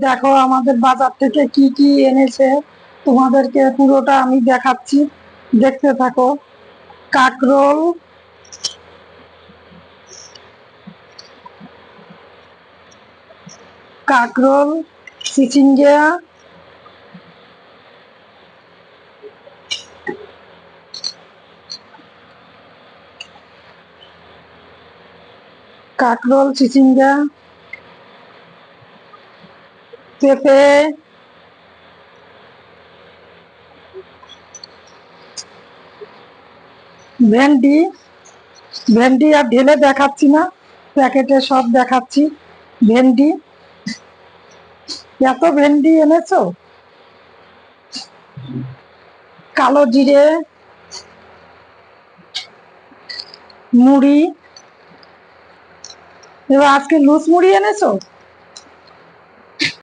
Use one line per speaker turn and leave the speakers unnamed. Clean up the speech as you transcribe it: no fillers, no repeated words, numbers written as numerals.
দেখো আমাদের বাজার থেকে কি কি এনেছে, তোমাদেরকে পুরোটা আমি দেখাচ্ছি, দেখতে থাকো। কাকরোল, কাকরোল, চিচিঙ্গা, কাকরোল, চিচিঙ্গা, পেঁপে, ভেন্ডি। ভেন্ডি আর ঢেলে দেখাচ্ছি না, প্যাকেটে সব দেখাচ্ছি। ভেন্ডি, এত ভেন্ডি এনেছো। কালো জিরে, মুড়ি। এবার আজকে লুচ মুড়ি এনেছো।